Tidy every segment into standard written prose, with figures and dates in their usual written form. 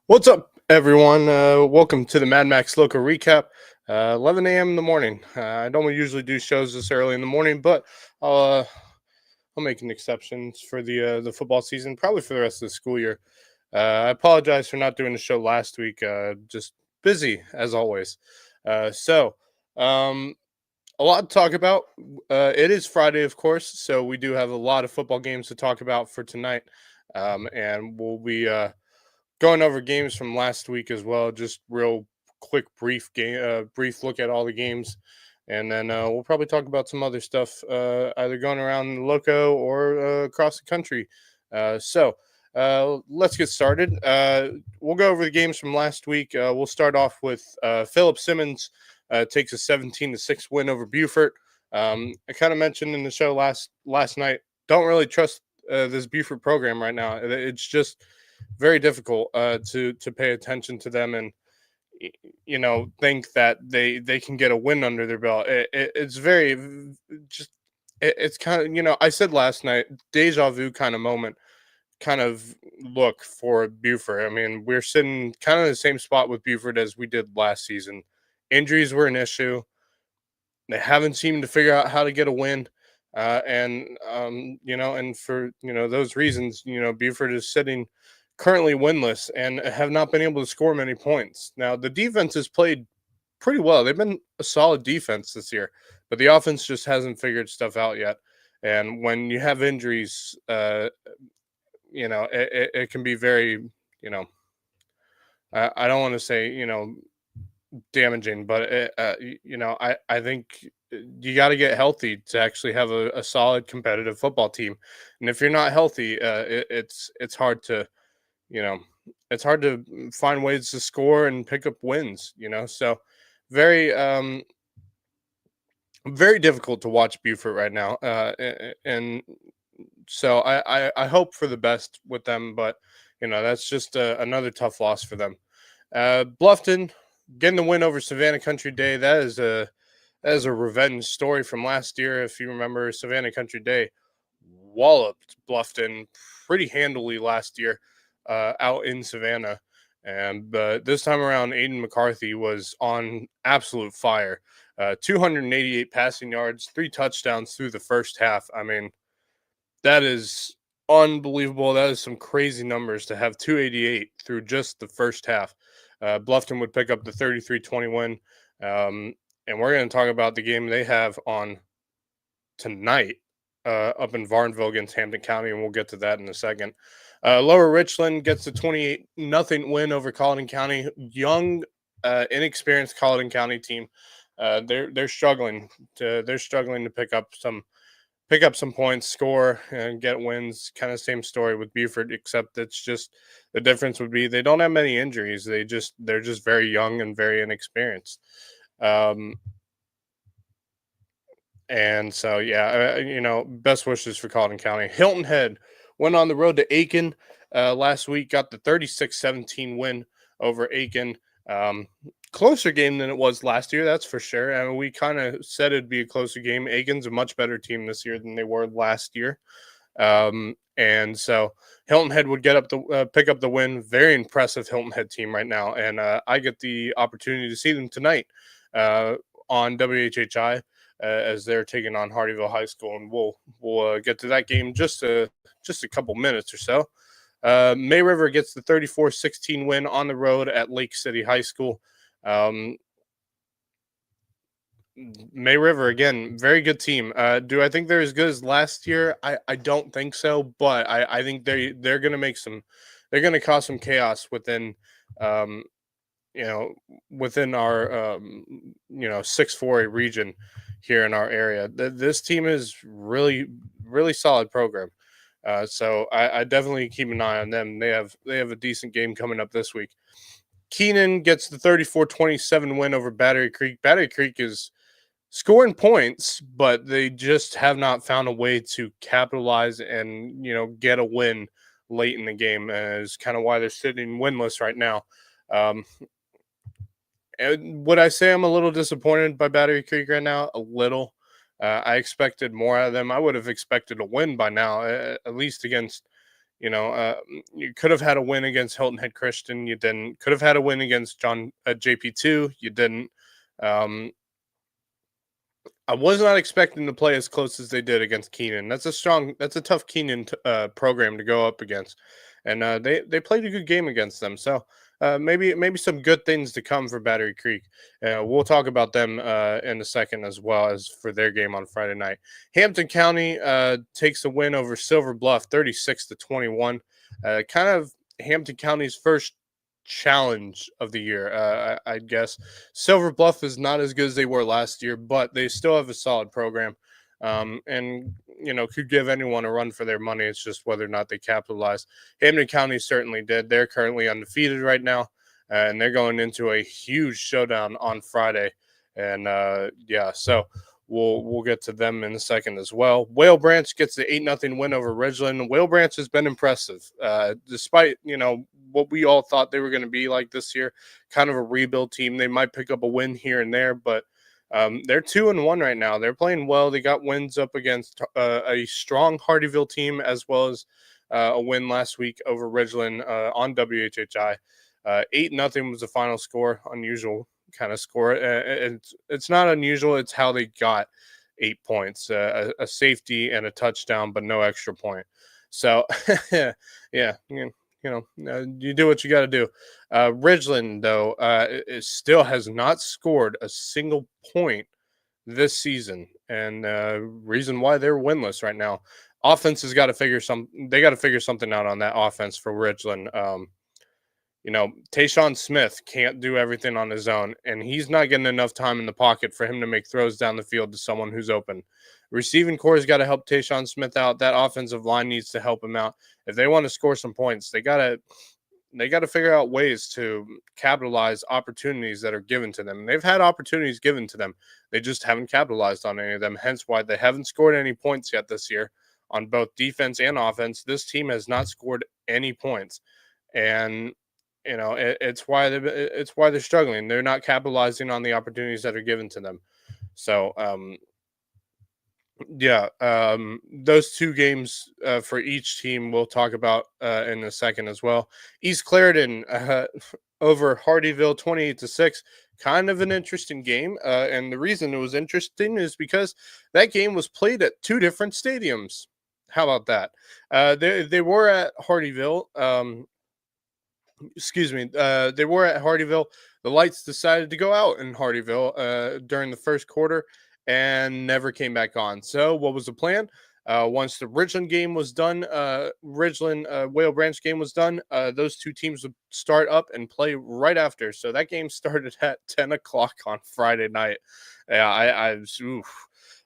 What's up, everyone? Welcome to the Max Lowco Recap. 11 a.m. in the morning. I don't usually do shows this early in the morning, but I'll uh, I'll make an exception for the football season, probably for the rest of the school year. I apologize for not doing the show last week. Just busy as always. So um, a lot to talk about. It is Friday, of course, so we do have a lot of football games to talk about for tonight, and we'll be going over games from last week as well. Just real quick, brief look at all the games, and then we'll probably talk about some other stuff, either going around the loco or across the country. Let's get started. We'll go over the games from last week. We'll start off with Philip Simmons takes a 17-6 win over Beaufort. I kind of mentioned in the show last night. Don't really trust this Beaufort program right now. It's just very difficult to pay attention to them and think that they can get a win under their belt. It's very just it's kind of I said last night, deja vu kind of moment, kind of look for Buford. I mean, we're sitting kind of in the same spot with Buford as we did last season. Injuries were an issue. They haven't seemed to figure out how to get a win. And for those reasons, Buford is sitting currently winless and have not been able to score many points. Now the defense has played pretty well. They've been a solid defense this year, but the offense just hasn't figured stuff out yet. And when you have injuries, it can be very, I don't want to say, damaging, but I think you got to get healthy to actually have a solid competitive football team. And if you're not healthy, it's hard to you know it's hard to find ways to score and pick up wins. So very very difficult to watch Buford right now. And so I hope for the best with them, but that's just another tough loss for them. Bluffton getting the win over Savannah Country Day. That is a revenge story from last year. If you remember, Savannah Country Day walloped Bluffton pretty handily last year out in Savannah. And this time around, Aiden McCarthy was on absolute fire. 288 passing yards, 3 touchdowns through the first half. I mean, that is unbelievable. That is some crazy numbers to have 288 through just the first half. Bluffton would pick up the 33-20 win. And we're going to talk about the game they have on tonight up in Varnville against Hampton County, and we'll get to that in a second. Lower Richland gets the 28-0 win over Colleton County. Young, inexperienced Colleton County team. They're struggling to pick up some points, score, and get wins. Kind of same story with Buford, except it's just the difference would be they don't have many injuries. They're just very young and very inexperienced. And so, yeah, best wishes for Colleton County. Hilton Head went on the road to Aiken last week, got the 36-17 win over Aiken. Closer game than it was last year, that's for sure. I mean, we kind of said it'd be a closer game. Aiken's a much better team this year than they were last year. And so Hilton Head would pick up the win. Very impressive Hilton Head team right now. And I get the opportunity to see them tonight on WHHI. As they're taking on Hardyville High School, and we'll get to that game just a couple minutes or so. May River gets the 34-16 win on the road at Lake City High School. May River, again, very good team. Do I think they're as good as last year? I don't think so, but I think they're going to cause some chaos within within our 6-4A region here in our area. This team is really, really solid program. So I definitely keep an eye on them. They have a decent game coming up this week. Keenan gets the 34-27 win over Battery Creek. Battery Creek is scoring points, but they just have not found a way to capitalize and get a win late in the game. Is kind of why they're sitting winless right now. Would I say I'm a little disappointed by Battery Creek right now? A little. I expected more out of them. I would have expected a win by now, at least against You could have had a win against Hilton Head Christian. You didn't. Could have had a win against John JP2. You didn't. Um, I was not expecting to play as close as they did against Keenan. That's a tough Keenan program to go up against, and they played a good game against them. So maybe some good things to come for Battery Creek. We'll talk about them in a second as well as for their game on Friday night. Hampton County takes a win over Silver Bluff, 36-21. Kind of Hampton County's first challenge of the year, I guess. Silver Bluff is not as good as they were last year, but they still have a solid program, and could give anyone a run for their money. It's just whether or not they capitalize. Hampton County certainly did. They're currently undefeated right now, and they're going into a huge showdown on Friday. And yeah, so we'll get to them in a second as well. Whale Branch gets the 8-0 win over Ridgeland. Whale Branch has been impressive, despite what we all thought they were going to be like this year, kind of a rebuild team. They might pick up a win here and there, but they're 2-1 right now. They're playing well. They got wins up against a strong Hardyville team, as well as a win last week over Ridgeland on WHHI. 8-0 was the final score. Unusual kind of score. It's not unusual. It's how they got 8 points, a safety and a touchdown, but no extra point. So yeah, you do what you got to do. Ridgeland, though, it still has not scored a single point this season, and reason why they're winless right now. Offense has got to figure They got to figure something out on that offense for Ridgeland. Tayshawn Smith can't do everything on his own, and he's not getting enough time in the pocket for him to make throws down the field to someone who's open. Receiving core's got to help Tayshawn Smith out. That offensive line needs to help him out. If they want to score some points, they gotta figure out ways to capitalize opportunities that are given to them. They've had opportunities given to them. They just haven't capitalized on any of them, hence why they haven't scored any points yet this year on both defense and offense. This team has not scored any points. And it's why they're struggling. They're not capitalizing on the opportunities that are given to them. So yeah, those two games for each team we'll talk about in a second as well. East Clarendon over Hardyville 28-6. Kind of an interesting game, and the reason it was interesting is because that game was played at two different stadiums. How about that? They were at Hardyville. They were at Hardyville. The lights decided to go out in Hardyville during the first quarter and never came back on. So what was the plan? Once the Ridgeland game was done, Ridgeland Whale Branch game was done, those two teams would start up and play right after. So that game started at 10 o'clock on Friday night. Yeah,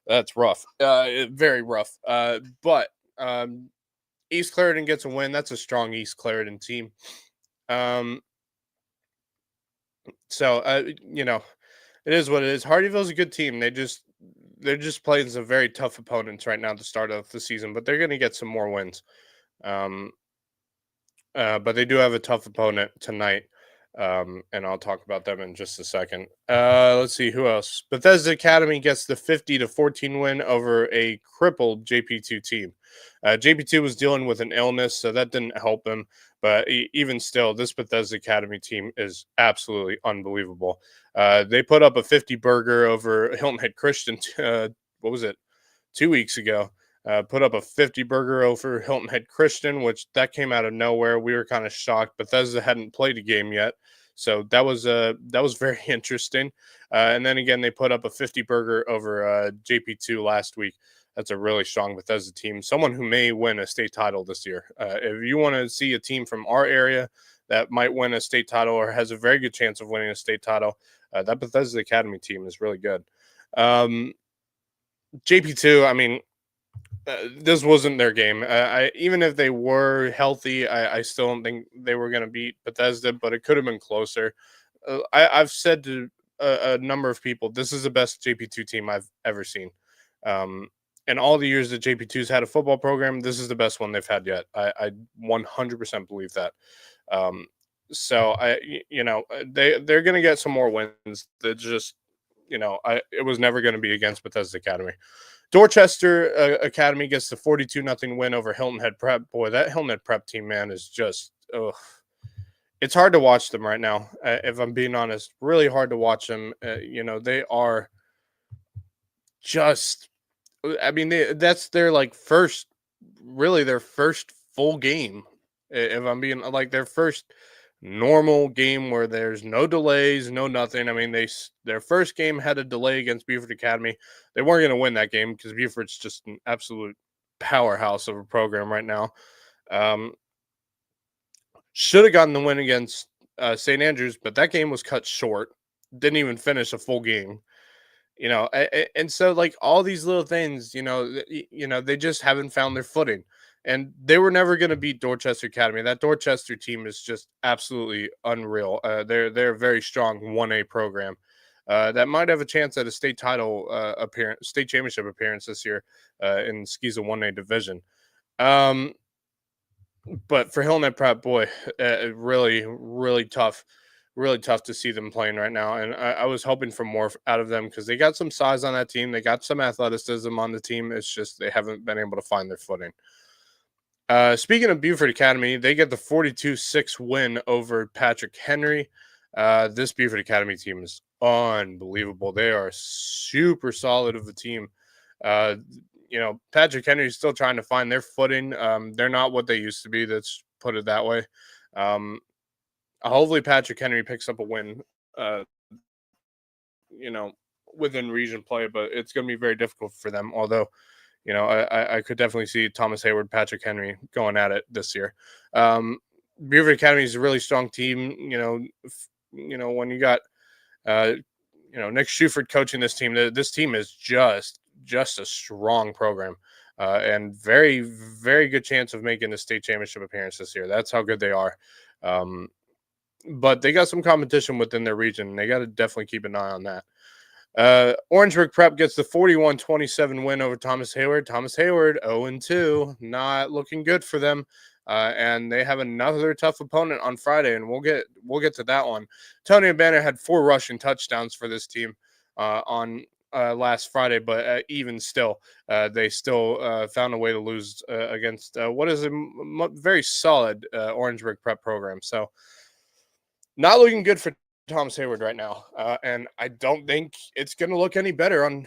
that's rough. Very rough. But East Clarendon gets a win. That's a strong East Clarendon team. So it is what it is. Hardyville's a good team. They're just playing some very tough opponents right now to start off the season, but they're going to get some more wins. But they do have a tough opponent tonight. And I'll talk about them in just a second. Let's see who else. Bethesda Academy gets the 50-14 win over a crippled JP2 team. JP2 was dealing with an illness, so that didn't help him. But even still, this Bethesda Academy team is absolutely unbelievable. They put up a 50 burger over Hilton Head Christian. What was it? 2 weeks ago. Put up a 50 burger over Hilton Head Christian, which that came out of nowhere. We were kind of shocked. Bethesda hadn't played a game yet, so that was very interesting. And then again, they put up a 50 burger over JP2 last week. That's a really strong Bethesda team. Someone who may win a state title this year. If you want to see a team from our area that might win a state title or has a very good chance of winning a state title, that Bethesda Academy team is really good. JP2, I mean, this wasn't their game. Even if they were healthy, I still don't think they were going to beat Bethesda, but it could have been closer. I've said to a number of people, this is the best JP2 team I've ever seen. In all the years that JP2's had a football program, this is the best one they've had yet. I 100% believe that. So they're going to get some more wins. That just, it was never going to be against Bethesda Academy. Dorchester Academy gets the 42-0 win over Hilton Head Prep. Boy, that Hilton Head Prep team, man, is just ugh. It's hard to watch them right now. If I'm being honest, really hard to watch them. They are just. I mean, that's their like first, really their first full game. If I'm being like their first normal game where there's no delays, no nothing. I mean, their first game had a delay against Beaufort Academy. They weren't going to win that game because Beaufort's just an absolute powerhouse of a program right now. Um, should have gotten the win against St. Andrews, but that game was cut short. Didn't even finish a full game. And so like all these little things, they just haven't found their footing, and they were never going to beat Dorchester Academy. That Dorchester team is just absolutely unreal. They're a very strong 1A program that might have a chance at a state title appearance, state championship appearance this year in Skiza 1A division. But for Hillnet Prep, boy, really, really tough to see them playing right now. And I was hoping for more out of them because they got some size on that team. They got some athleticism on the team. It's just they haven't been able to find their footing. Speaking of Beaufort Academy, they get the 42-6 win over Patrick Henry. This Beaufort Academy team is unbelievable. They are super solid of a team. Patrick Henry is still trying to find their footing. They're not what they used to be. Let's put it that way. Hopefully Patrick Henry picks up a win, uh, you know, within region play, but it's going to be very difficult for them. Although, I could definitely see Thomas Hayward, Patrick Henry going at it this year. Beaufort Academy is a really strong team. When you got, Nick Schuford coaching this team, this team is just a strong program. And very, very good chance of making the state championship appearance this year. That's how good they are. But they got some competition within their region, and they got to definitely keep an eye on that. Orangeburg Prep gets the 41-27 win over Thomas Hayward. Thomas Hayward 0-2, not looking good for them. And they have another tough opponent on Friday, and we'll get to that one. Tony Banner had 4 rushing touchdowns for this team on last Friday, but even still, they still found a way to lose against what is a very solid Orangeburg Prep program. So not looking good for Thomas Hayward right now, and I don't think it's going to look any better on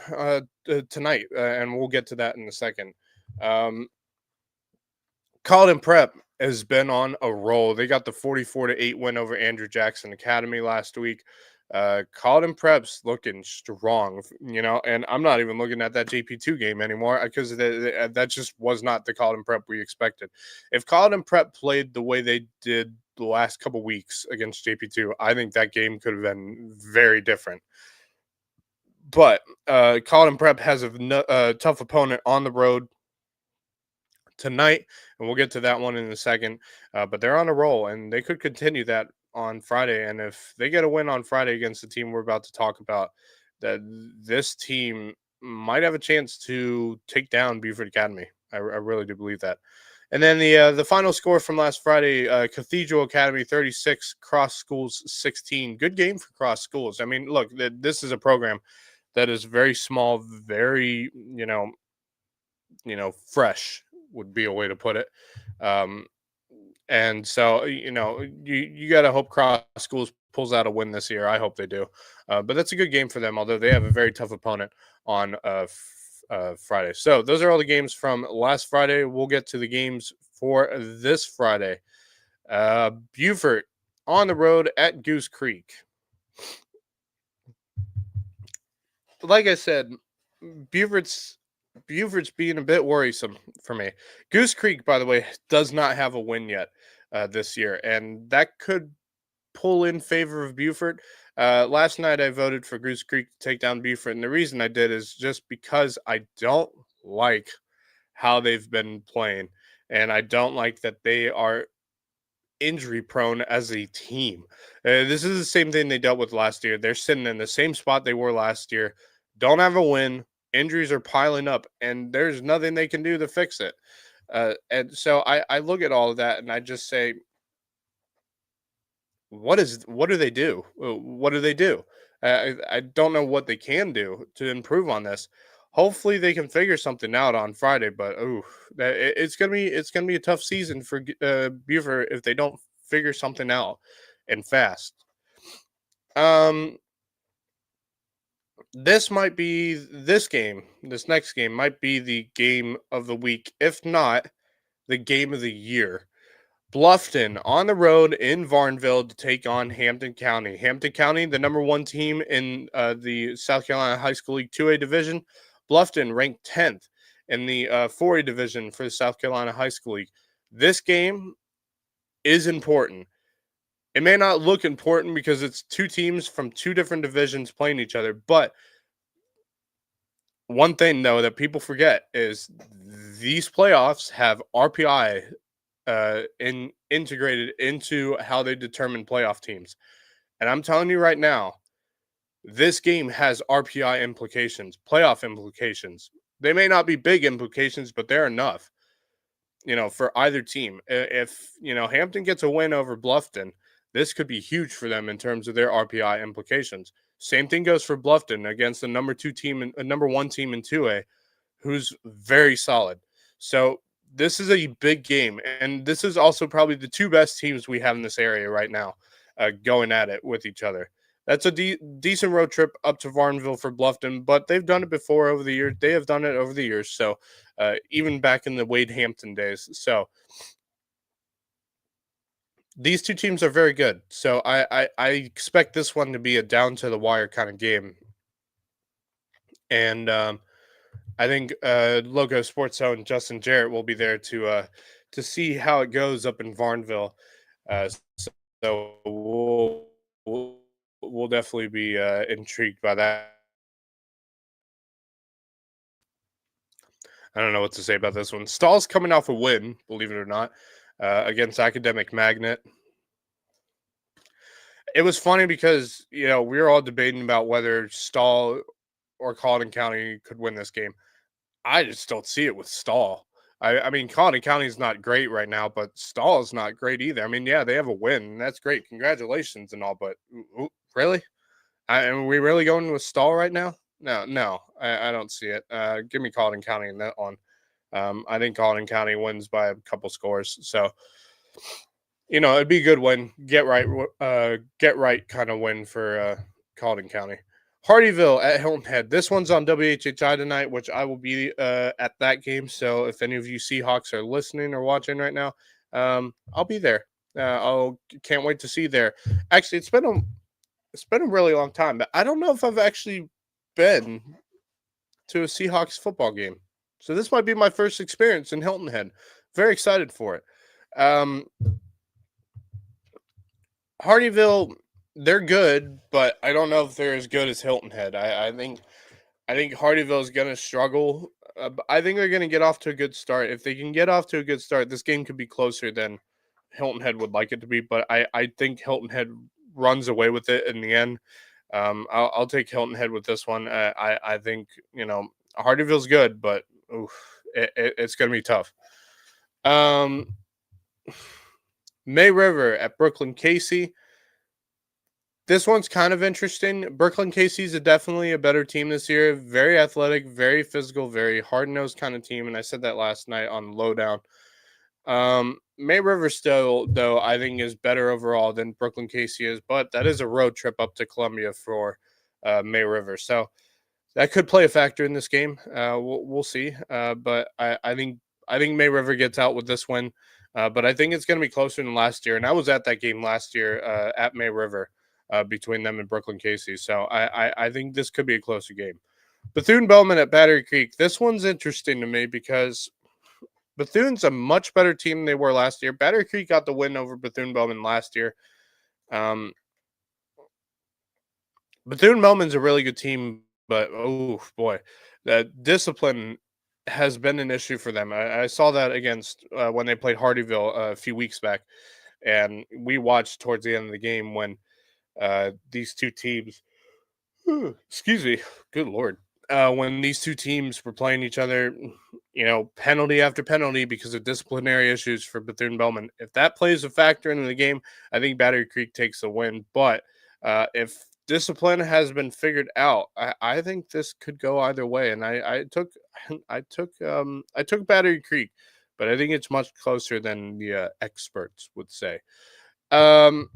tonight, and we'll get to that in a second. Colin Prep has been on a roll. They got the 44-8 win over Andrew Jackson Academy last week. Colin Prep's looking strong, and I'm not even looking at that JP2 game anymore because that just was not the Colin Prep we expected. If Colin Prep played the way they did the last couple weeks against JP2, I think that game could have been very different. But Colin Prep has a tough opponent on the road tonight, and we'll get to that one in a second. But they're on a roll, and they could continue that on Friday. And if they get a win on Friday against the team we're about to talk about, that this team might have a chance to take down Beaufort Academy. I really do believe that. And then the final score from last Friday, Cathedral Academy 36, Cross Schools 16. Good game for Cross Schools. I mean, look, this is a program that is very small, very, fresh would be a way to put it. And so, you got to hope Cross Schools pulls out a win this year. I hope they do. But that's a good game for them, although they have a very tough opponent on Friday. So those are all the games from last Friday. We'll get to the games for this Friday. Beaufort on the road at Goose Creek. Like I said, Beaufort's being a bit worrisome for me. Goose Creek, by the way, does not have a win yet this year, and that could pull in favor of Beaufort. Last night, I voted for Goose Creek to take down Beaufort, and the reason I did is just because I don't like how they've been playing, and I don't like that they are injury prone as a team. This is the same thing they dealt with last year. They're sitting in the same spot they were last year, don't have a win, injuries are piling up, and there's nothing they can do to fix it. And so I look at all of that and I just say, what do they do? What do they do? I don't know what they can do to improve on this. hopefully they can figure something out on Friday. But it's gonna be a tough season for Buford if they don't figure something out and fast. Um, this next game might be the game of the week, if not the game of the year. Bluffton on the road in Varnville to take on Hampton County. Hampton County, the number one team in the South Carolina High School League 2A division. Bluffton ranked 10th in the 4A division for the South Carolina High School League. This game is important. It may not look important because it's two teams from two different divisions playing each other, but one thing though that people forget is these playoffs have RPI integrated into how they determine playoff teams. And I'm telling you right now, this game has RPI implications, playoff implications. They may not be big implications, but they're enough, for either team. If, Hampton gets a win over Bluffton, this could be huge for them in terms of their RPI implications. Same thing goes for Bluffton against the number one team in 2A, who's very solid. So this is a big game, and this is also probably the two best teams we have in this area right now, going at it with each other. That's a decent road trip up to Varnville for Bluffton, but they've done it before over the years. They have done it over the years, so even back in the Wade Hampton days. So these two teams are very good. So I expect this one to be a down to the wire kind of game, and I think Logo Sports Zone Justin Jarrett will be there to see how it goes up in Varnville. So we'll definitely be intrigued by that. I don't know what to say about this one. Stahl's coming off a win, believe it or not, against Academic Magnet. It was funny because we were all debating about whether Stahl or Colleton County could win this game. I just don't see it with Stahl. I mean, Colleton County is not great right now, but Stahl is not great either. I mean, yeah, they have a win, and that's great. Congratulations and all, but really? Are we really going with Stahl right now? No, I don't see it. Give me Colleton County in that one. I think Colleton County wins by a couple scores. So, it'd be a good win. Get right kind of win for Colleton County. Hardyville at Hilton Head. This one's on WHHI tonight, which I will be at that game. So if any of you Seahawks are listening or watching right now, I'll be there. I'll can't wait to see you there. Actually, it's been a really long time, but I don't know if I've actually been to a Seahawks football game. So this might be my first experience in Hilton Head. Very excited for it. Hardyville, they're good, but I don't know if they're as good as Hilton Head. I think Hardyville is going to struggle. I think they're going to get off to a good start. If they can get off to a good start, this game could be closer than Hilton Head would like it to be. But I think Hilton Head runs away with it in the end. I'll take Hilton Head with this one. I think Hardyville's good, but it's going to be tough. May River at Brooklyn Casey. This one's kind of interesting. Brooklyn Casey's definitely a better team this year. Very athletic, very physical, very hard-nosed kind of team. And I said that last night on Lowdown. May River still, though, I think is better overall than Brooklyn Casey is. But that is a road trip up to Columbia for May River. So that could play a factor in this game. We'll see. But I think May River gets out with this win. But I think it's going to be closer than last year. And I was at that game last year at May River. Between them and Brooklyn Casey. So I think this could be a closer game. Bethune-Bellman at Battery Creek. This one's interesting to me because Bethune's a much better team than they were last year. Battery Creek got the win over Bethune-Bellman last year. Bethune-Bellman's a really good team, but oh boy, the discipline has been an issue for them. I saw that against when they played Hardyville a few weeks back, and we watched towards the end of the game when these two teams, excuse me, good Lord, when these two teams were playing each other, penalty after penalty because of disciplinary issues for Bethune-Bellman. If that plays a factor into the game, I think Battery Creek takes the win. But if discipline has been figured out. I think this could go either way, and I took I took Battery Creek, but I think it's much closer than the experts would say. Um,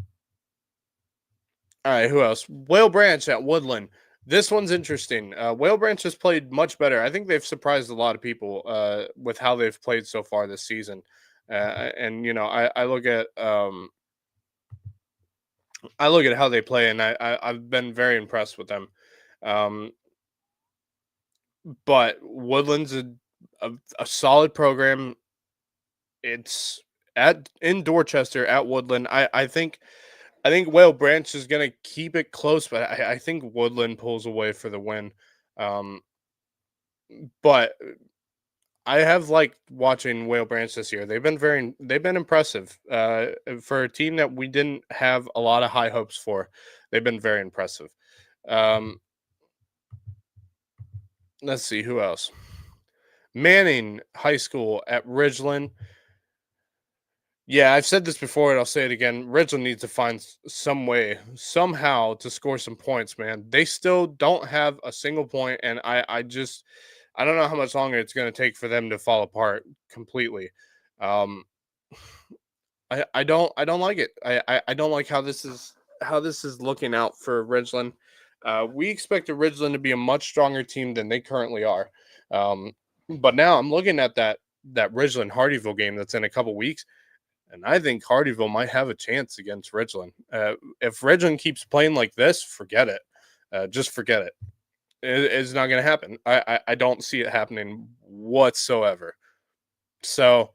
all right, who else? Whale Branch at Woodland. This one's interesting. Whale Branch has played much better. I think they've surprised a lot of people with how they've played so far this season. And you know, I look at how they play, and I've been very impressed with them. Um, but Woodland's a solid program. It's at in Dorchester at Woodland. I think Whale Branch is going to keep it close, but I think Woodland pulls away for the win. Um, but I have liked watching Whale Branch this year. They've been impressive. For a team that we didn't have a lot of high hopes for, they've been very impressive. Um, let's see who else. Manning High School at Ridgeland. Yeah, I've said this before and I'll say it again. Ridgeland needs to find some way, somehow, to score some points, man. They still don't have a single point, and I don't know how much longer it's going to take for them to fall apart completely. Um, I don't like it. I don't like how this is looking out for Ridgeland. We expected Ridgeland to be a much stronger team than they currently are. Um, but now I'm looking at that Ridgeland Hardyville game that's in a couple weeks, and I think Hardyville might have a chance against Ridgeland. If Ridgeland keeps playing like this, forget it. Just forget it. It's not going to happen. I don't see it happening whatsoever. So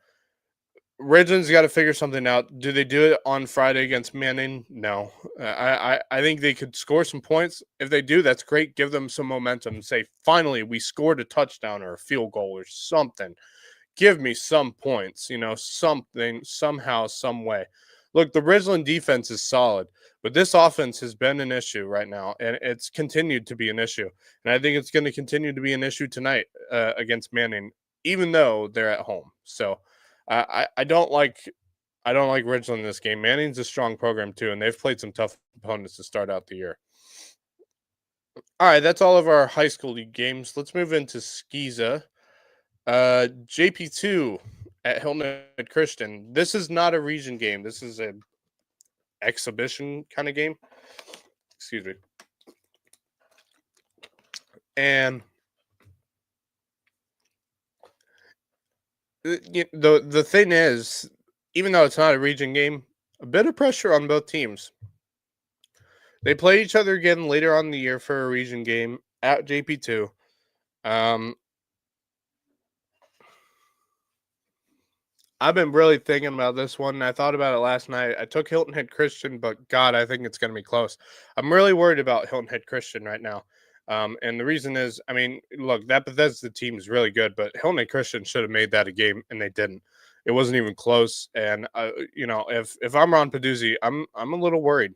Ridgeland's got to figure something out. Do they do it on Friday against Manning? No. I think they could score some points. If they do, that's great. Give them some momentum. Say, finally, we scored a touchdown or a field goal or something. Give me some points, you know, something, somehow, some way. Look, the Ridgeland defense is solid, but this offense has been an issue right now, and it's continued to be an issue. And I think it's going to continue to be an issue tonight against Manning, even though they're at home. So I don't like Ridgeland in this game. Manning's a strong program too, and they've played some tough opponents to start out the year. All right, that's all of our high school league games. Let's move into Skiza. JP2 at Hilton Head Christian. This is not a region game. This is a exhibition kind of game. Excuse me. And the thing is, even though it's not a region game, a bit of pressure on both teams. They play each other again later on in the year for a region game at JP2. Um, I've been really thinking about this one. I thought about it last night. I took Hilton Head Christian, but God, I think it's going to be close. I'm really worried about Hilton Head Christian right now. And the reason is, I mean, look, that Bethesda team is really good, but Hilton Head Christian should have made that a game, and they didn't. It wasn't even close. And you know, if I'm Ron Peduzzi, I'm a little worried.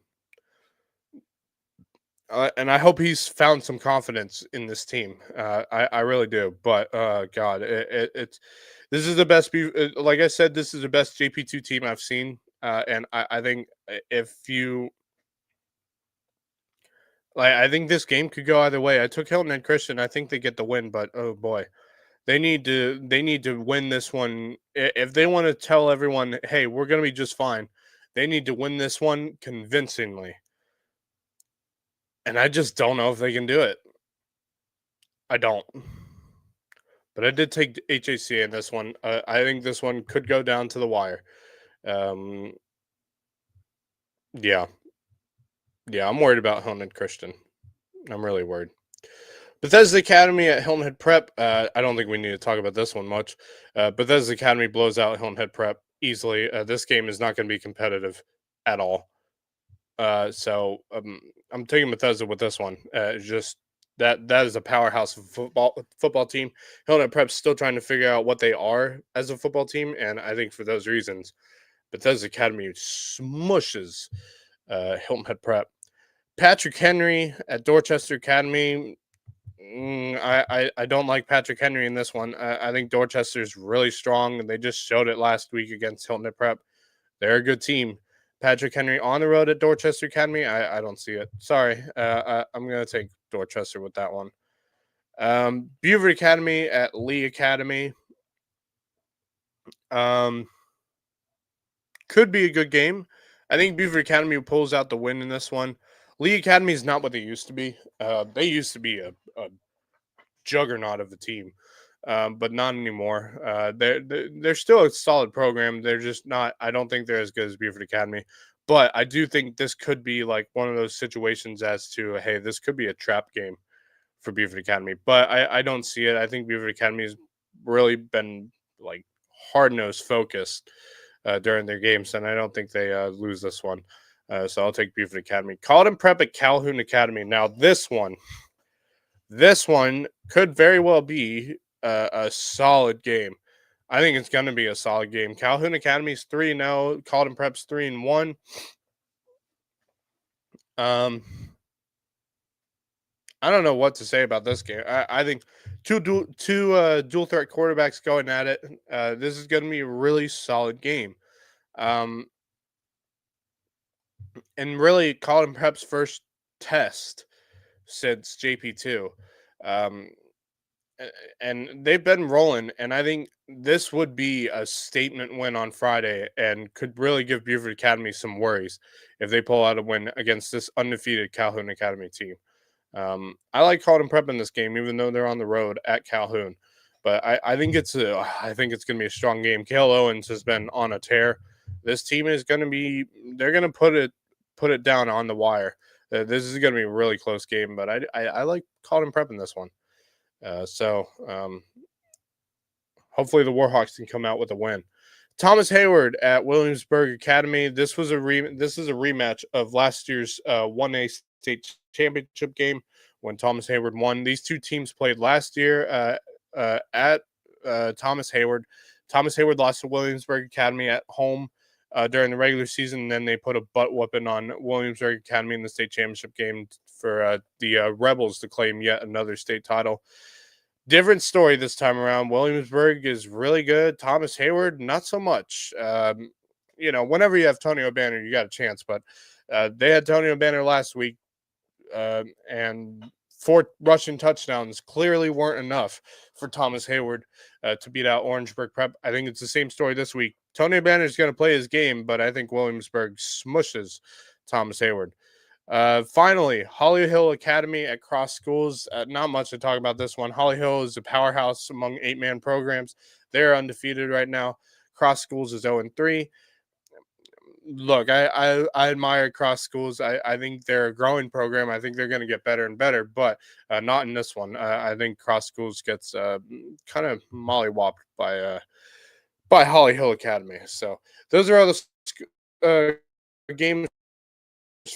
And I hope he's found some confidence in this team. I really do. But God, it's this is the best. Like I said, this is the best JP2 team I've seen. And I think if you like, I think this game could go either way. I took Hilton and Christian. I think they get the win, but oh boy, they need to win this one if they want to tell everyone, hey, we're going to be just fine. They need to win this one convincingly. And I just don't know if they can do it. I don't. But I did take HAC in this one. I think this one could go down to the wire. Um, yeah, yeah, I'm worried about Hilton Head Christian. I'm really worried. Bethesda Academy at Hilton Head Prep. I don't think we need to talk about this one much. Bethesda Academy blows out Hilton Head Prep easily. This game is not going to be competitive at all. So I'm taking Bethesda with this one. Just that is a powerhouse football team. Hilton Head Prep's still trying to figure out what they are as a football team, and I think for those reasons, Bethesda Academy smushes Hilton Head Prep. Patrick Henry at Dorchester Academy. I don't like Patrick Henry in this one. I think Dorchester is really strong, and they just showed it last week against Hilton Head Prep. They're a good team. Patrick Henry on the road at Dorchester Academy. I don't see it. Sorry. I'm going to take Dorchester with that one. Beaufort Academy at Lee Academy. Could be a good game. I think Beaufort Academy pulls out the win in this one. Lee Academy is not what they used to be. They used to be a juggernaut of a team, but not anymore. They're still a solid program. They're just not. I don't think they're as good as Beaufort Academy, but I do think this could be like one of those situations as to hey, this could be a trap game for Beaufort Academy. But I don't see it. I think Beaufort Academy has really been like hard nosed focused during their games, and I don't think they lose this one. So I'll take Beaufort Academy. Colleton Prep at Calhoun Academy. Now this one could very well be a solid game. I think it's going to be a solid game. Calhoun Academy's 3-0. Colleton Prep's 3-1. I don't know what to say about this game. I think two dual threat quarterbacks going at it. This is going to be a really solid game. And really, Colin Prep's first test since JP2. Um, and they've been rolling, and I think this would be a statement win on Friday and could really give Beaufort Academy some worries if they pull out a win against this undefeated Calhoun Academy team. I like Colton Prep in this game, even though they're on the road at Calhoun. But I think it's going to be a strong game. Cale Owens has been on a tear. This team is going to be. They're going to put it down on the wire. This is going to be a really close game, but I like Colton Prep in this one. Hopefully the Warhawks can come out with a win. Thomas Hayward at Williamsburg Academy. This is a rematch of last year's 1A state championship game when Thomas Hayward won. These two teams played last year at Thomas Hayward. Thomas Hayward lost to Williamsburg Academy at home during the regular season, and then they put a butt whooping on Williamsburg Academy in the state championship game for the Rebels to claim yet another state title. Different story this time around. Williamsburg is really good. Thomas Hayward, not so much. Whenever you have Tony O'Banner, you got a chance. But they had Tony O'Banner last week, and 4 rushing touchdowns clearly weren't enough for Thomas Hayward to beat out Orangeburg Prep. I think it's the same story this week. Tony O'Banner is going to play his game, but I think Williamsburg smushes Thomas Hayward. Finally, Holly Hill Academy at Cross Schools. Not much to talk about this one. Holly Hill is a powerhouse among 8-man programs. They're undefeated right now. Cross Schools is 0-3. Look, I admire Cross Schools. I think they're a growing program. I think they're going to get better and better, but not in this one. I think Cross Schools gets kind of mollywopped by Holly Hill Academy. So those are all the games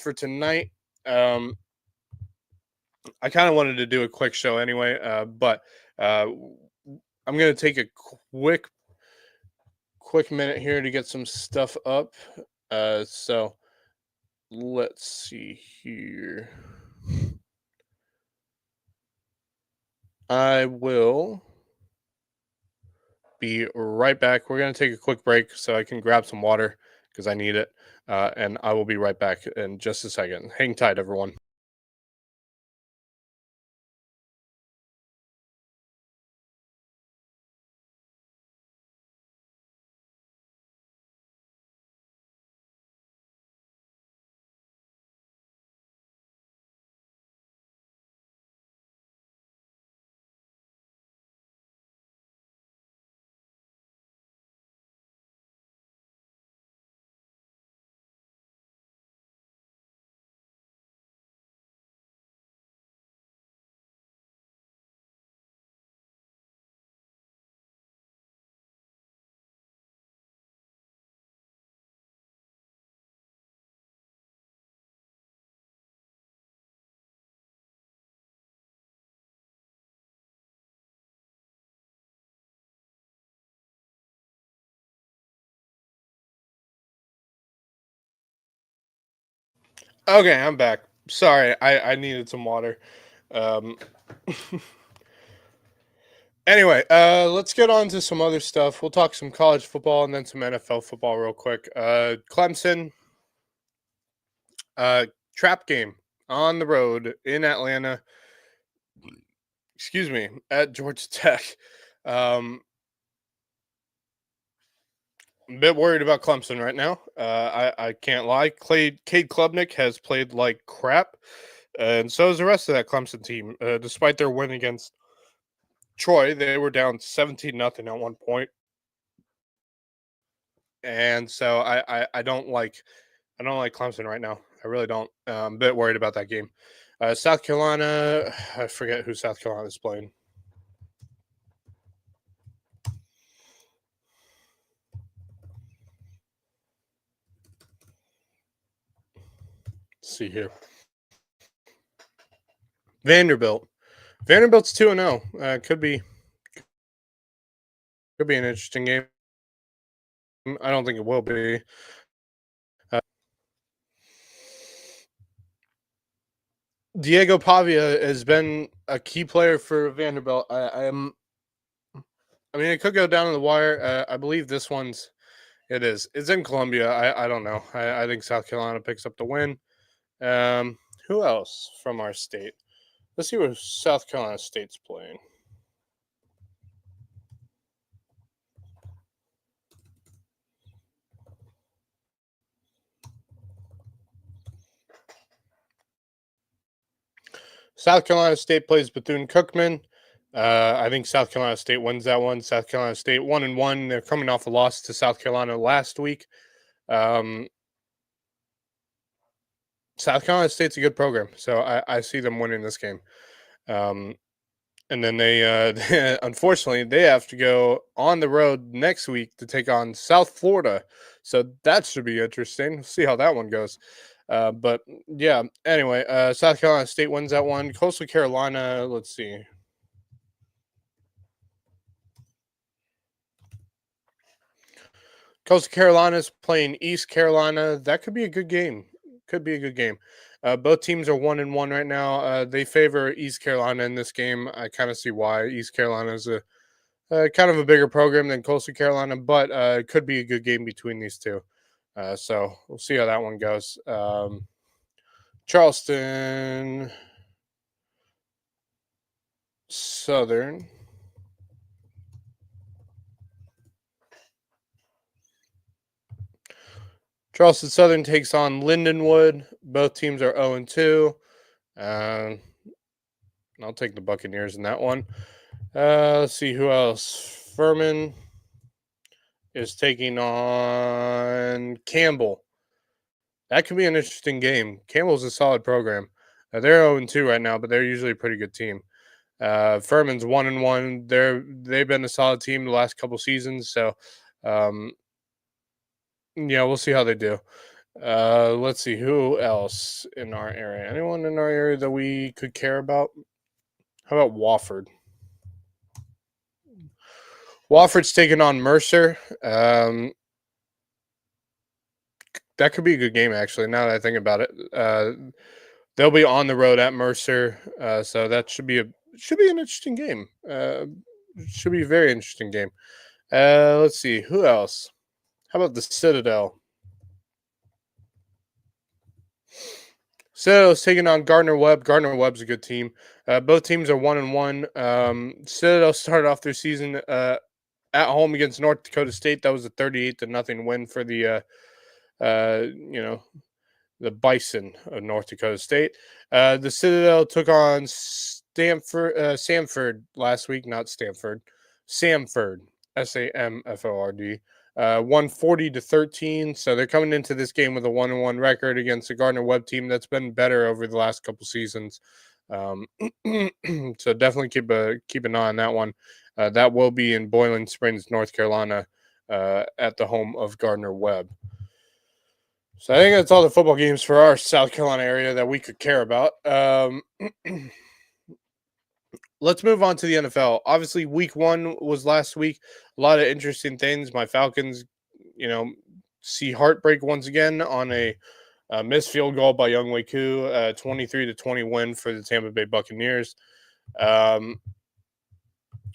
for tonight. I kind of wanted to do a quick show anyway, but I'm going to take a quick minute here to get some stuff up. So let's see here. I will be right back. We're going to take a quick break so I can grab some water because I need it. And I will be right back in just a second. Hang tight, everyone. Okay, I'm back. Sorry, I needed some water. Anyway, let's get on to some other stuff. We'll talk some college football and then some NFL football real quick. Clemson Trap game on the road in Atlanta. Excuse me, at Georgia Tech. Um, I'm a bit worried about Clemson right now. I can't lie. Cade Klubnik has played like crap, and so is the rest of that Clemson team. Despite their win against Troy, they were down 17-0 at one point, and so I don't like Clemson right now. I really don't. I'm a bit worried about that game. South Carolina, I forget who South Carolina is playing. Let's see here. Vanderbilt. Vanderbilt's 2-0. Could be an interesting game. I don't think it will be. Uh, Diego Pavia has been a key player for Vanderbilt. I mean, it could go down to the wire. I believe this one's. It is. It's in Columbia. I don't know. I think South Carolina picks up the win. Who else from our state? Let's see where South Carolina State's playing. South Carolina State plays Bethune-Cookman. I think South Carolina State wins that one. South Carolina State 1-1. They're coming off a loss to South Carolina last week. South Carolina State's a good program, so I see them winning this game. And then they unfortunately they have to go on the road next week to take on South Florida, so that should be interesting. We'll see how that one goes. But yeah, anyway, South Carolina State wins that one. Coastal Carolina, let's see. Coastal Carolina's playing East Carolina. That could be a good game. Could be a good game. Both teams are 1-1 right now. They favor East Carolina in this game. I kind of see why. East Carolina is a kind of a bigger program than Coastal Carolina, but it could be a good game between these two. So we'll see how that one goes. Charleston Southern. Charleston Southern takes on Lindenwood. Both teams are 0-2. I'll take the Buccaneers in that one. Let's see who else. Furman is taking on Campbell. That could be an interesting game. Campbell's a solid program. They're 0-2 right now, but they're usually a pretty good team. Furman's 1-1. They've been a solid team the last couple seasons, so yeah, we'll see how they do. Let's see who else in our area. Anyone in our area that we could care about? How about Wofford? Wofford's taking on Mercer. That could be a good game, actually. Now that I think about it, they'll be on the road at Mercer, so that should be an interesting game. Should be a very interesting game. Let's see who else. How about the Citadel? Citadel's taking on Gardner Webb. Gardner Webb's a good team. Both teams are 1-1. Citadel started off their season at home against North Dakota State. That was a 38-0 win for the the Bison of North Dakota State. The Citadel took on Samford last week, not Stanford. Samford, Samford. 140-13. So they're coming into this game with a 1-1 record against the Gardner Webb team that's been better over the last couple seasons. So definitely keep an eye on that one. That will be in Boiling Springs, North Carolina, at the home of Gardner Webb. So I think that's all the football games for our South Carolina area that we could care about. Let's move on to the NFL. Obviously, week 1 was last week. A lot of interesting things. My Falcons, see heartbreak once again on a missed field goal by Younghoe Koo, 23-20 win for the Tampa Bay Buccaneers.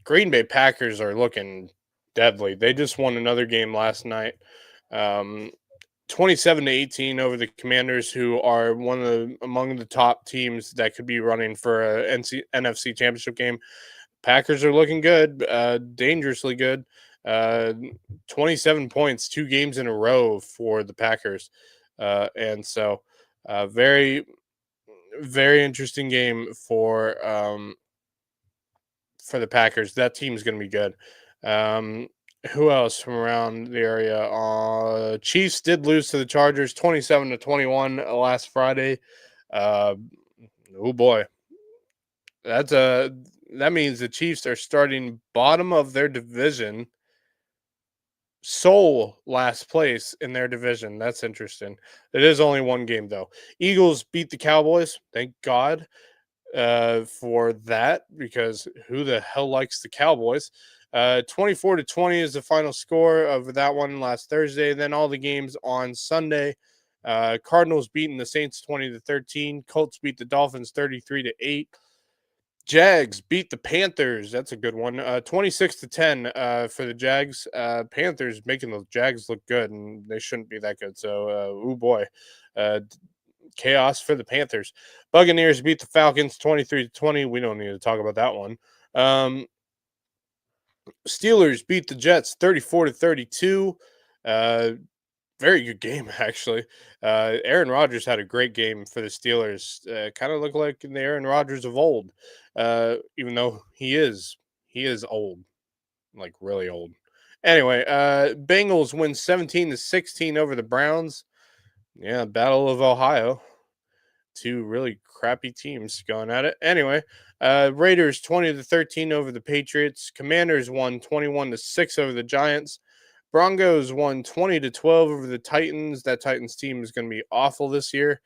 Green Bay Packers are looking deadly. They just won another game last night. 27-18 over the Commanders, who are among the top teams that could be running for a NFC Championship game. Packers are looking good, dangerously good. Uh, 27 points, 2 games in a row for the Packers, and so very very interesting game for the Packers. That team's going to be good. Um, who else from around the area? Chiefs did lose to the Chargers 27-21 last Friday. Uh, oh boy, that's a that means the Chiefs are starting bottom of their division, sole last place in their division. That's interesting. It is only one game though. Eagles beat the Cowboys. Thank God for that, because who the hell likes the Cowboys? 24-20 is the final score of that one last Thursday. Then all the games on Sunday. Cardinals beating the Saints 20-13. Colts beat the Dolphins 33-8. Jags beat the Panthers. That's a good one. 26-10 for the Jags. Panthers making the Jags look good, and they shouldn't be that good. So, oh boy. Uh, Chaos for the Panthers. Buccaneers beat the Falcons 23-20. We don't need to talk about that one. Steelers beat the Jets 34-32. Very good game, actually. Aaron Rodgers had a great game for the Steelers. Kind of looked like the Aaron Rodgers of old, even though he is old, like really old. Anyway, Bengals win 17-16 over the Browns. Yeah, Battle of Ohio. Two really crappy teams going at it. Anyway, Raiders 20-13 over the Patriots. Commanders won 21-6 over the Giants. Broncos won 20-12 over the Titans. That Titans team is going to be awful this year.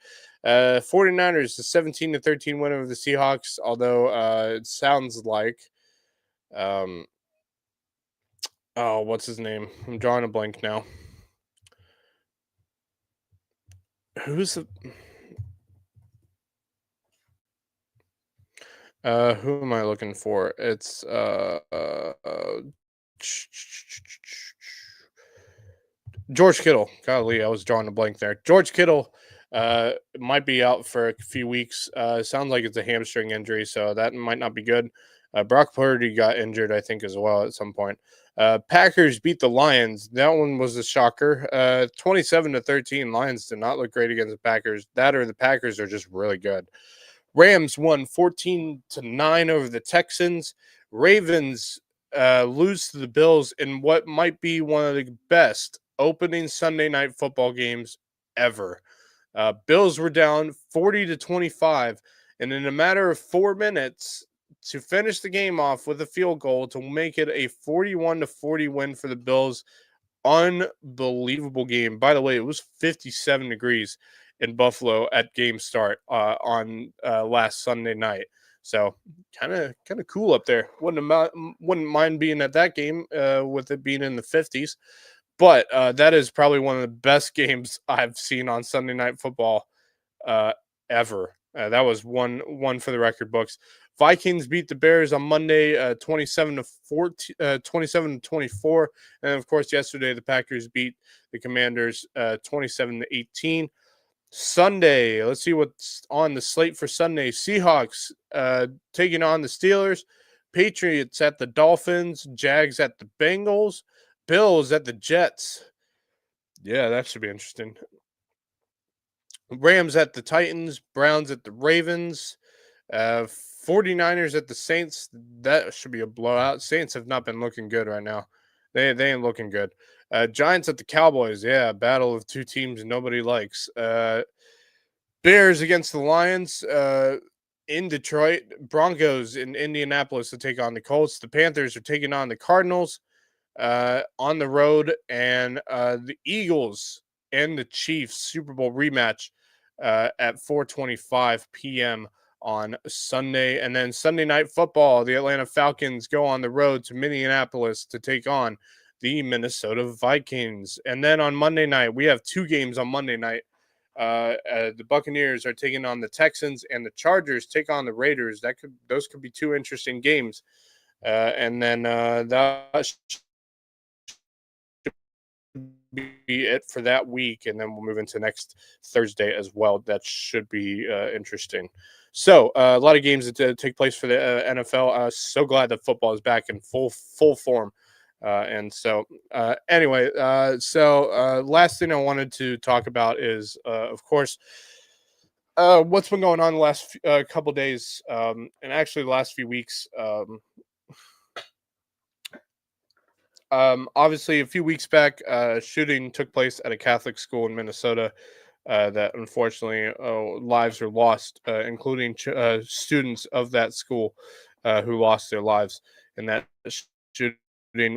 49ers a 17-13 win over the Seahawks, although it sounds like oh, what's his name? I'm drawing a blank now. Who's the who am I looking for? It's George Kittle. Golly, I was drawing a blank there. George Kittle might be out for a few weeks. Sounds like it's a hamstring injury, so that might not be good. Brock Purdy got injured, I think, as well at some point. Packers beat the Lions. That one was a shocker. 27-13. Lions did not look great against the Packers. That or the Packers are just really good. Rams won 14-9 over the Texans. Ravens lose to the Bills in what might be one of the best opening Sunday night football games ever. Bills were down 40-25, and in a matter of 4 minutes to finish the game off with a field goal to make it a 41-40 win for the Bills. Unbelievable game. By the way, it was 57 degrees in Buffalo at game start on last Sunday night. So kind of cool up there. Wouldn't mind being at that game with it being in the 50s. But that is probably one of the best games I've seen on Sunday Night Football ever. That was one for the record books. Vikings beat the Bears on Monday, 27-14, 27-24, and of course yesterday the Packers beat the Commanders 27-18. Sunday, let's see what's on the slate for Sunday. Seahawks taking on the Steelers, Patriots at the Dolphins, Jags at the Bengals, Bills at the Jets. Yeah, that should be interesting. Rams at the Titans, Browns at the Ravens, 49ers at the Saints. That should be a blowout. Saints have not been looking good right now. They ain't looking good. Giants at the Cowboys. Yeah, battle of two teams nobody likes. Bears against the Lions in Detroit. Broncos in Indianapolis to take on the Colts. The Panthers are taking on the Cardinals on the road. And the Eagles and the Chiefs Super Bowl rematch at 4:25 p.m. on Sunday. And then Sunday Night Football, the Atlanta Falcons go on the road to Minneapolis to take on the Minnesota Vikings. And then on Monday night, we have 2 games on Monday night. The Buccaneers are taking on the Texans, and the Chargers take on the Raiders. Those could be 2 interesting games. And then that be it for that week, and then we'll move into next Thursday as well. That should be interesting. So a lot of games that take place for the NFL. So glad that football is back in full form. And so, anyway, last thing I wanted to talk about is, of course, what's been going on the last couple days, and actually the last few weeks. Obviously, a few weeks back, a shooting took place at a Catholic school in Minnesota. That unfortunately, lives were lost, including students of that school who lost their lives in that shooting.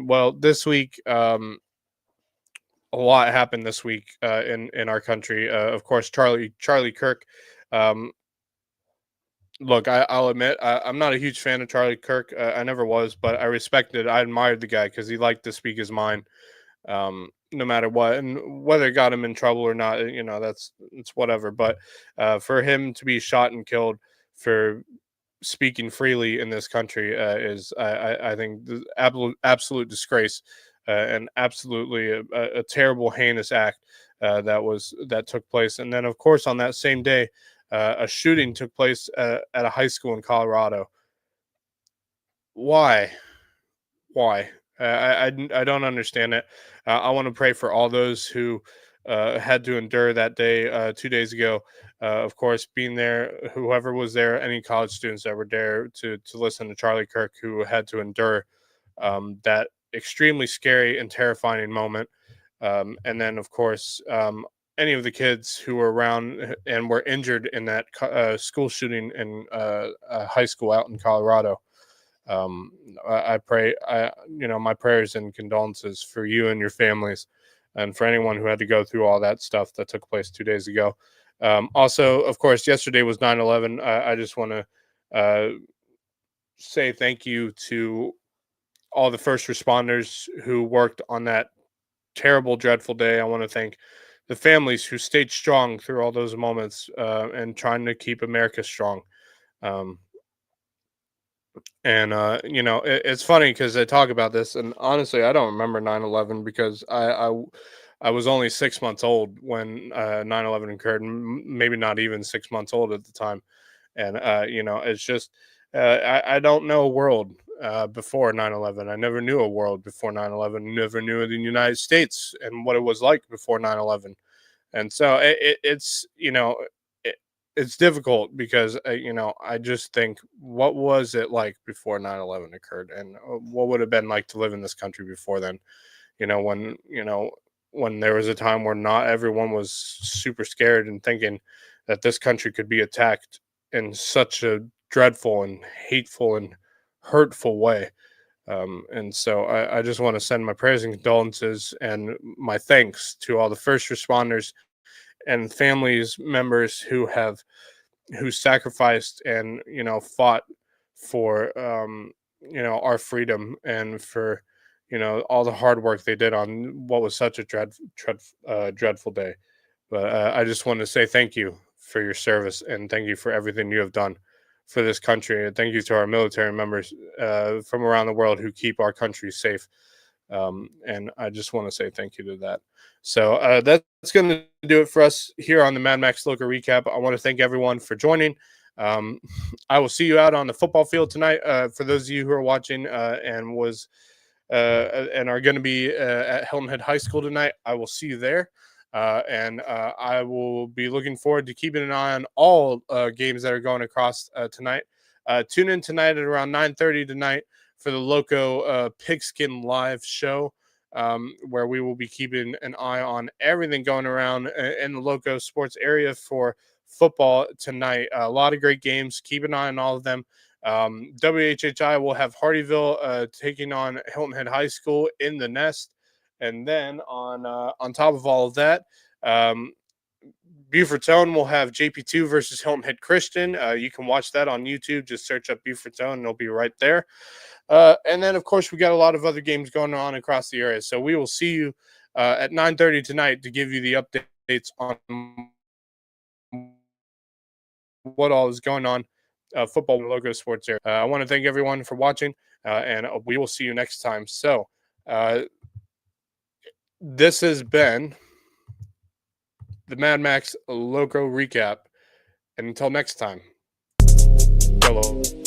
Well, this week, a lot happened this week in our country. Of course, Charlie Kirk. Um, Look, I'll admit I'm not a huge fan of Charlie Kirk. I never was, but I respected, I admired the guy because he liked to speak his mind, no matter what, and whether it got him in trouble or not, that's it's whatever. But for him to be shot and killed for speaking freely in this country is, I think, the absolute disgrace, and absolutely a terrible, heinous act that took place. And then, of course, on that same day, a shooting took place at a high school in Colorado. Why? Why? I don't understand it. I want to pray for all those who had to endure that day 2 days ago. Of course, being there, whoever was there, any college students that were there to listen to Charlie Kirk, who had to endure that extremely scary and terrifying moment. And then, of course, any of the kids who were around and were injured in that school shooting in a high school out in Colorado. um, I pray, my prayers and condolences for you and your families, and for anyone who had to go through all that stuff that took place 2 days ago. Also, of course, yesterday was 9/11. I just want to say thank you to all the first responders who worked on that terrible, dreadful day. I want to thank the families who stayed strong through all those moments, and trying to keep America strong. Um, And it's funny because I talk about this, and honestly, I don't remember 9/11 because I was only 6 months old when 9/11 occurred, maybe not even 6 months old at the time. And it's just I don't know a world before 9/11. I never knew a world before 9/11. Never knew the United States and what it was like before 9/11. And so it, it's difficult because I just think, what was it like before 9/11 occurred, and what would have been like to live in this country before then. When there was a time where not everyone was super scared and thinking that this country could be attacked in such a dreadful and hateful and hurtful way. And so I just want to send my prayers and condolences and my thanks to all the first responders and families members who sacrificed and fought for our freedom, and for all the hard work they did on what was such a dreadful day. But I just want to say thank you for your service, and thank you for everything you have done for this country, and thank you to our military members from around the world who keep our country safe. And I just want to say thank you to that. So that's going to do it for us here on the Mad Max Lowco Recap. I want to thank everyone for joining. Um, I will see you out on the football field tonight. For those of you who are watching and are going to be at Hilton Head High School tonight, I will see you there. And I will be looking forward to keeping an eye on all games that are going across tonight. Tune in tonight at around 9:30 tonight for the Lowco Pigskin Live show, where we will be keeping an eye on everything going around in the Lowco sports area for football tonight. A lot of great games. Keep an eye on all of them. WHHI will have Hardyville taking on Hilton Head High School in the Nest. And then on top of all of that, Beaufortone will have JP2 versus Hilton Head Christian. You can watch that on YouTube. Just search up Beaufortone and it'll be right there. And then, of course, we got a lot of other games going on across the area. So we will see you at 9:30 tonight to give you the updates on what all is going on football and Lowco sports area. I want to thank everyone for watching, and we will see you next time. So this has been the Mad Max Lowco Recap. And until next time, YOLO.